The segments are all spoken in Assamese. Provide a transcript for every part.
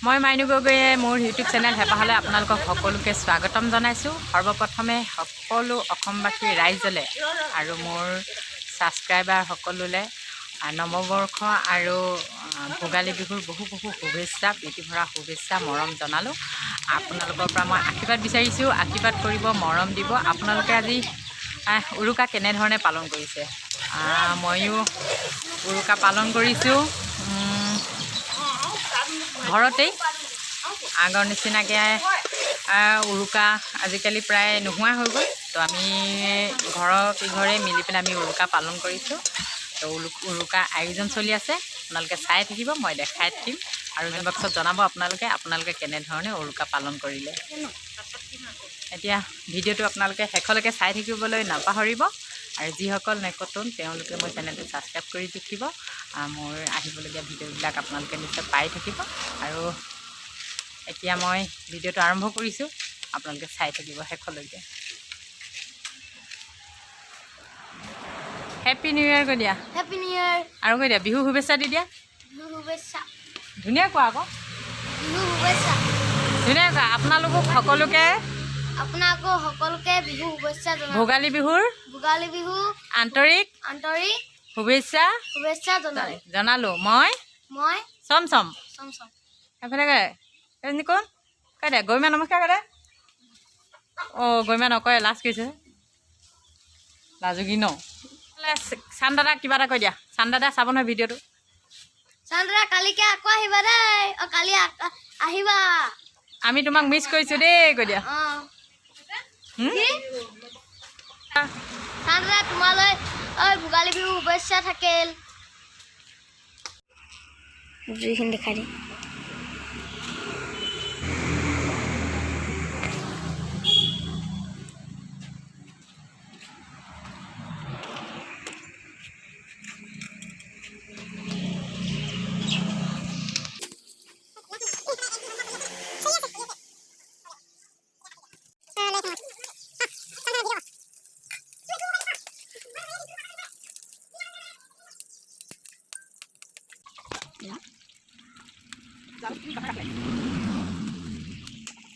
মই মাইনু গগৈয়ে মোৰ ইউটিউব চেনেল হেঁপাহলৈ আপোনালোকক সকলোকে স্বাগতম জনাইছোঁ। সৰ্বপ্ৰথমে সকলো অসমবাসী ৰাইজলৈ আৰু মোৰ ছাবস্ক্ৰাইবাৰ সকলোলৈ নৱবৰ্ষ আৰু ভোগালী বিহুৰ বহু শুভেচ্ছা, প্ৰীতিভৰা শুভেচ্ছা মৰম জনালোঁ। আপোনালোকৰ পৰা মই আশীৰ্বাদ বিচাৰিছোঁ, আশীৰ্বাদ কৰিব, মৰম দিব। আপোনালোকে আজি উৰুকা কেনেধৰণে পালন কৰিছে? ময়ো উৰুকা পালন কৰিছোঁ ঘৰতেই। আগৰ নিচিনাকৈ উৰুকা আজিকালি প্ৰায় নোহোৱা হৈ গ'ল। তো আমি ঘৰে মিলি পেলাই আমি উৰুকা পালন কৰিছোঁ। তো উৰুকা আয়োজন চলি আছে, আপোনালোকে চাই থাকিব, মই দেখাই থাকিম আৰু কমেণ্ট বক্সত জনাব আপোনালোকে কেনেধৰণে উৰুকা পালন কৰিলে। এতিয়া ভিডিঅ'টো আপোনালোকে শেষলৈকে চাই থাকিবলৈ নাপাহৰিব আৰু যিসকল নতুন তেওঁলোকে মোৰ চেনেলটো ছাবস্ক্ৰাইব কৰি থাকিব। মোৰ আহিবলগীয়া ভিডিঅ'বিলাক আপোনালোকে নিশ্চয় পাই থাকিব। আৰু এতিয়া মই ভিডিঅ'টো আৰম্ভ কৰিছোঁ, আপোনালোকে চাই থাকিব শেষলৈকে। হেপী নিউ ইয়েৰ কৈ দিয়া। Happy new year. আৰু কৈ দিয়া বিহু শুভেচ্ছা দি দিয়া। বিহু শুভেচ্ছা। ধুনীয়া কোৱা আকৌ, বিহু শুভেচ্ছা। ধুনীয়া কোৱা। আপোনালোকক সকলোকে বিহু শুভেচ্ছা জনালোঁ। ভোগালী বিহু আন্তৰিক শুভেচ্ছা জনালোঁ। মই চম এফালে কোন কৈ দে, গৰিমা নমস্কাৰ কৰে। গৰিমা নকয়, লাজ কৰিছে, লাজুগী ন। চান দাদা কিবা এটা কৈ দিয়া। চান দাদা চাব নহয় ভিডিঅ'টো। চান দাদা কালিকে আকৌ আহিবা দেই। কালি আহিবা, আমি তোমাক মিছ কৰিছোঁ দেই কৈ দিয়া। চান দাদা তোমালৈ ভোগালী বিহু শুভেচ্ছা থাকিল। জুইখিনি দেখাই দিম।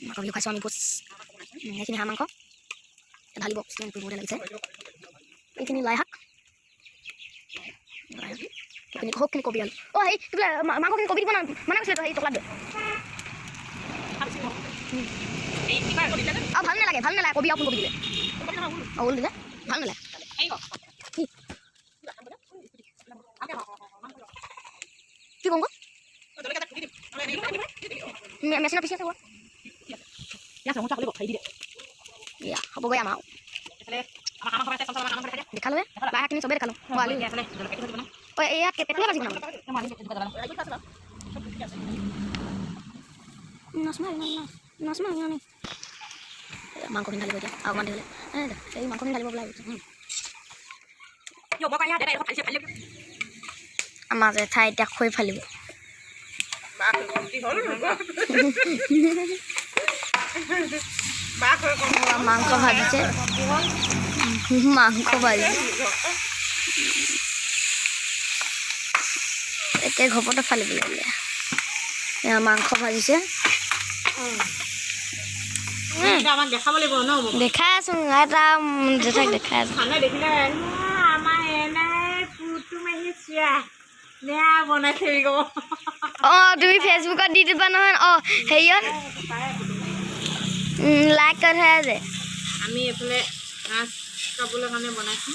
মাংস বিহু খাইছোঁ আমি পোচ। এইখিনি হাঁহ মাংস ঢালিব, বঢ়িয়া লাগিছে। এইখিনি লাই শাক, এইখিনি সৰহখিনি কবি আলু। সেই মাংসখিনি কবি দিব না, মানা কৈছিলে সেই টকলাত দিয়ে। ভাল নালাগে কবি আপুনি কবি দিলে। ওল দিলে ভাল নালাগে। কি কওঁ মেচিনৰ পিছি আছে হ'বগৈ আমাৰ দেখালোঁ লাইশাকখিনি চবেই দেখালোঁ। ইয়াত পেটুৱে ভাজি বনাব মাংসখিনি ঢালিব এতিয়া আৰু অকণমান দেৰিলে এই মাংসখিনি ঢালিব পেলাই আমাৰ যে ঠাই এতিয়া খৈ ফালিব। মাংস ভাজিছে, একে ঘপতে ফালিব লাগিলে। মাংস ভাজিছে, দেখাই আছো এটা জেঠাক দেখাই আছো। তুমি ফেচবুকত দি দিবা নহয়। হেৰিয়ত লাইক কৰি থৈ যে আমি এইফালে মাছ খাবলৈ কাৰণে বনাইছোঁ।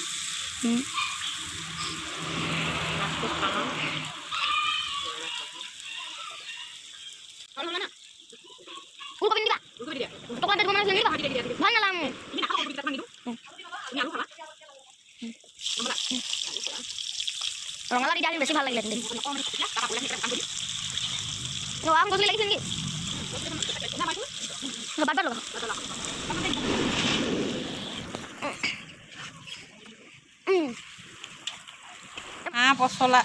ৰঙালাও দি দিয়া বেছি ভাল লাগিলে। আম গছলি লাগিছে নেকি? বাদ লগা হাঁহ পচলা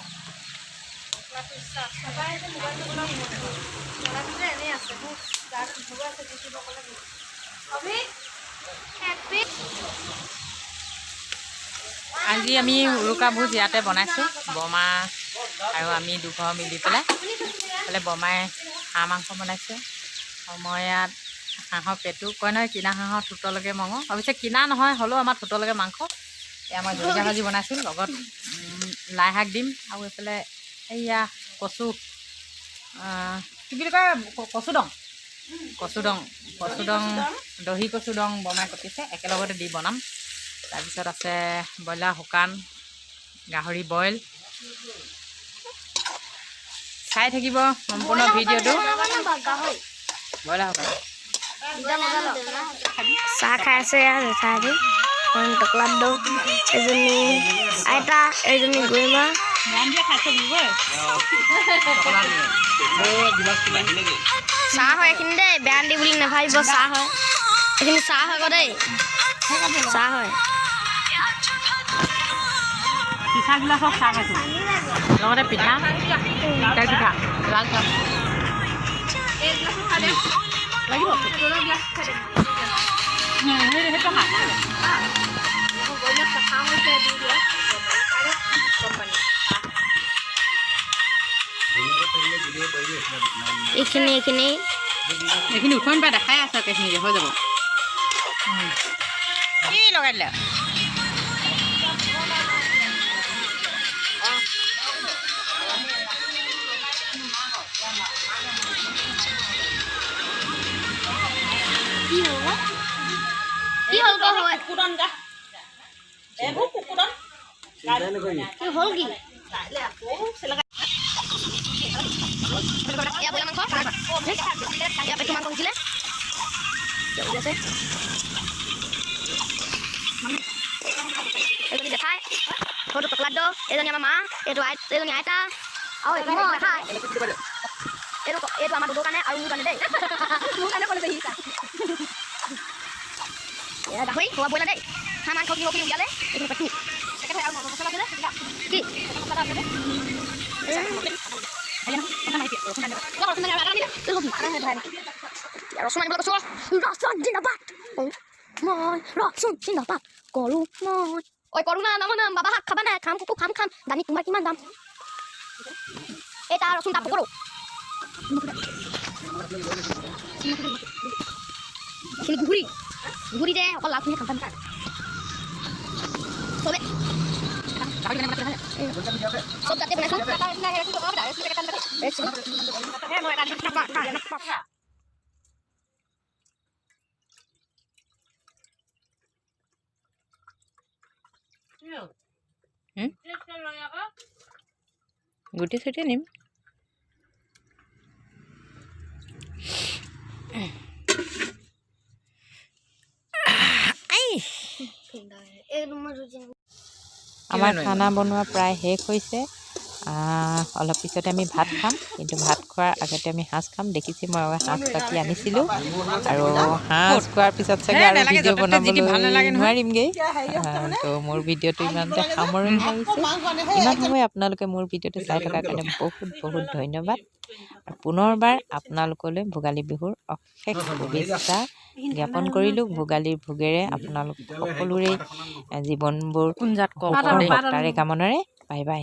আজি আমি উৰুকা ভোজ ইয়াতে বনাইছোঁ, বমা আৰু আমি দুঘৰ মিলি পেলাই। বমাই হাঁহ মাংস বনাইছোঁ আৰু মই ইয়াত হাঁহৰ পেটু কয় নহয় কিনা হাঁহৰ ঠোঁটলৈকে মঙহ অৱশ্যে কিনা নহয় হ'লেও আমাৰ ঠোঁটলৈকে মাংস এয়া মই জলকীয়া ভাজি বনাইছোঁ লগত লাই শাক দিম আৰু এইফালে এইয়া কচু কি বুলি কয় কচু দং দহি কচু দং বনাই কটিছে একেলগতে দি বনাম তাৰপিছত আছে ব্ৰইলাৰ শুকান গাহৰি বইল চাই থাকিব সম্পূৰ্ণ ভিডিঅ'টো ব্ৰইলাৰ শুকান চাহ খাই আছে জেঠাইহঁতি টকলাত দৌ এজনী আইতা এইজনী গৰিমা চাহ হয় এইখিনি দেই বেয়া দি বুলি নাভাবিব চাহ হয় এইখিনি চাহ হয় আকৌ দেই চাহ হয় পিঠা গিলাচত চাহ খাইছোঁ লগতে পিঠা তেল পিঠা লাল চাহ লাগিব সেইটো খা এইখিনি উঠোন পাই দেখাই আছে এইখিনি হৈ যাব কি লগাই দিলে কি হ'ল ক হয় কুকুৰন গা এইবোৰ কুকুৰন কি হ'ল কি কাইলে আকৌ চেলকা ইয়া বলা মাংস ইয়া পেটু মাংস দিলে আছে এজনী দেখাই ফটো টকলাত দৌ এজনী আমাৰ মা এজনী আইতা আৰু মই খাই এইটো আমাৰ দুটোৰ কাৰণে আৰু মোৰ কাৰণে দেই মোৰ কাৰণে ক'লে দেই গাহৰি খোৱা বইলা দেই হাঁহ মাংস কি উলিয়ালে এইটো পেটু একেবাৰে আৰু মছলা দিলে কি মছলা আছে ৰচুন আনিবলৈ কৈছোঁ ৰচুন জিন্দাবাদ মই ৰচুন জিন্দাবাদ কৰোঁ মই ঐ কৰোঁ না নাম বাবা শাক খাবা নাই খাম কুকু খাম দানি তোমাৰ কিমান দাম এটা ৰচুন দাম কৰোঁ এইখিনি ঘূৰি দে অকল লাভখিনি খাম চবে চব তাতে বনাইছোঁ গুটি চুটি নিম আমাৰ খানা বনোৱা প্ৰায় শেষ হৈছে অলপ পিছতে আমি ভাত খাম কিন্তু ভাত খোৱাৰ আগতে আমি সাঁজ খাম দেখিছে মই সাঁজ কাটি আনিছিলোঁ আৰু সাঁজ খোৱাৰ পিছত চাগে আৰু ভিডিঅ' বনাবলৈ নোৱাৰিমগৈ তো মোৰ ভিডিঅ'টো ইমানতে সামৰণি মাৰিছোঁ ইমান সময় আপোনালোকে মোৰ ভিডিঅ'টো চাই থকাৰ কাৰণে বহুত ধন্যবাদ আৰু পুনৰবাৰ আপোনালোকলৈ ভোগালী বিহুৰ অশেষ শুভেচ্ছা জ্ঞাপন কৰিলোঁ ভোগালীৰ ভোগেৰে আপোনালোক সকলোৰে জীৱনবোৰ তাৰে কামনাৰে বাই বাই